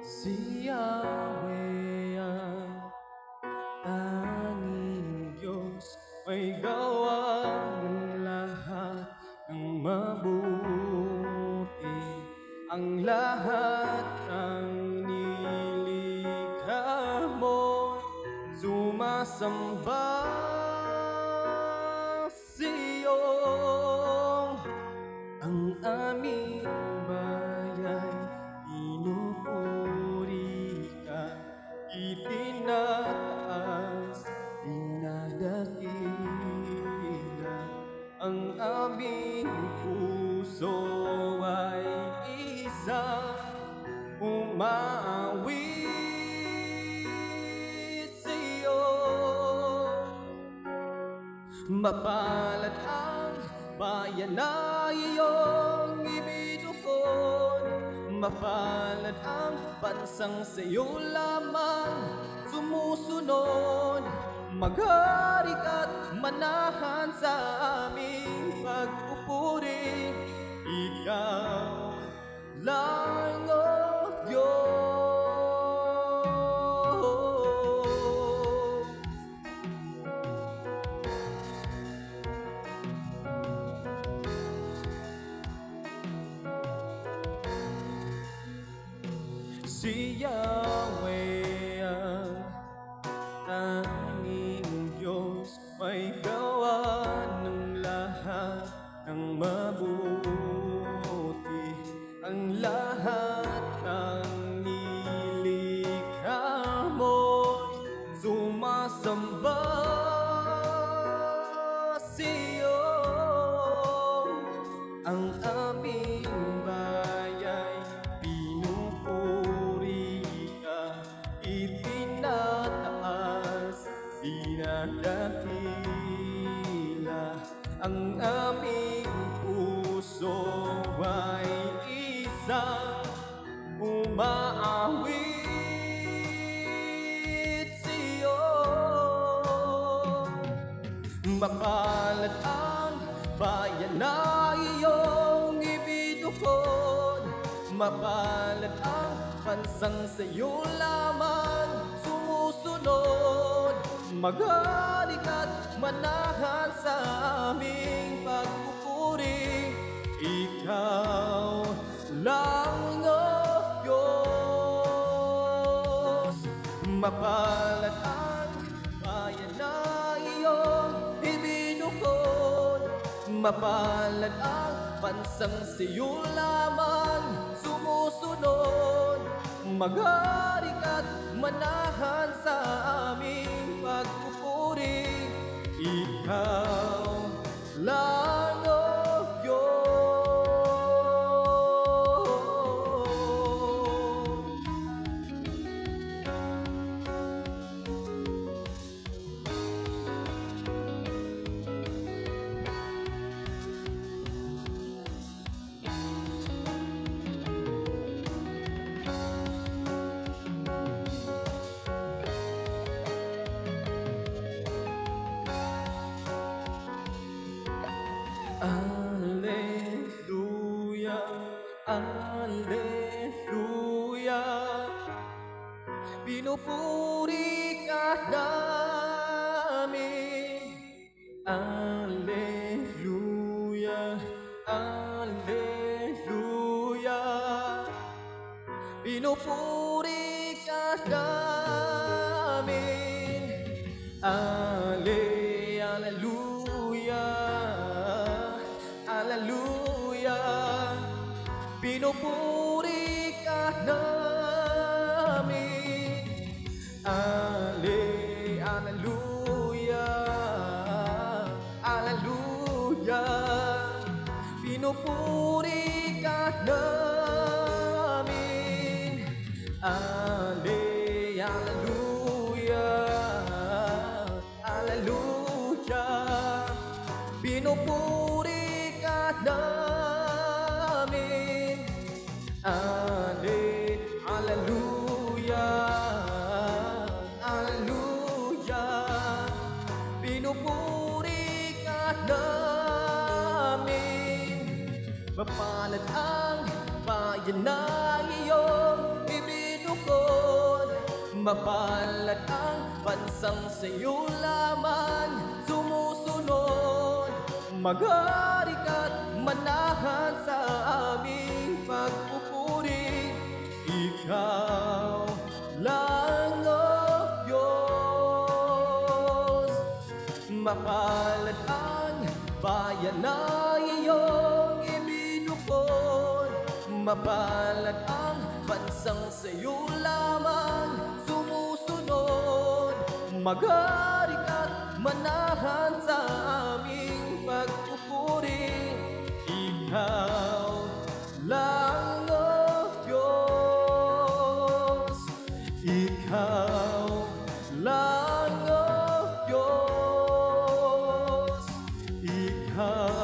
Si Yahweh ang tanging Diyos, may gawa ng lahat ng mabuti. Ang lahat ng nilikha mo sumasamba sa'yo. Ang aming bayan pinupuri ka, itinataas, dinadakila. Ang aming puso ay isang umaawit sa'yo. Mapalad ang bayan na iyong ibinukod, mapalad ang bansang sa'yo lamang sumusunod. Maghari ka't manahan sa aming pagpupuri, ikaw lang, O Diyos. Si Yahweh ang tanging Diyos, may gawa ng lahat ng mabuti. Ang lahat ng nilikha mo'y sumasamba sa'yo. Ang aming baya'y pinupuri ka, itinataas, dinadakila. Ang aming puso ay isang umaawit sa'yo. Mapalad ang bayan na iyong ibinukod, mapalad ang bansang sa'yo lamang sumusunod. Maghari ka't manahan sa aming pagpupuri, ikaw lang, O Diyos. Mapalad ang bayan na iyong ibinukod, mapalad ang bansang sa'yo lamang sumusunod. Maghari ka't manahan sa aming pagpupuri, ikaw lang, O Diyos. Alleluia, Alleluia, pinupuri ka namin. Alleluia, Alleluia, pinupuri ka namin. Alleluia, Alleluia, pinupuri ka namin. Alleluia, Alleluia, pinupuri ka namin. Alleluia, Alleluia, pinupuri ka namin. Alleluia, Alleluia, pinupuri ka namin. Mapalad ang bayan na iyong ibinukod, Mapalad ang bansang sa'yo lamang sumusunod. Maghari ka't manahan sa aming pagpupuri. Ikaw lang, oh Diyos. Mapalad ang bayan na iyong ibinukod. Mapalad ang bansang sa'yo lamang sumusunod. Maghari ka't manahan sa aming pagpupuri. Ikaw lang, oh Diyos. Ikaw lang, oh Diyos. Ikaw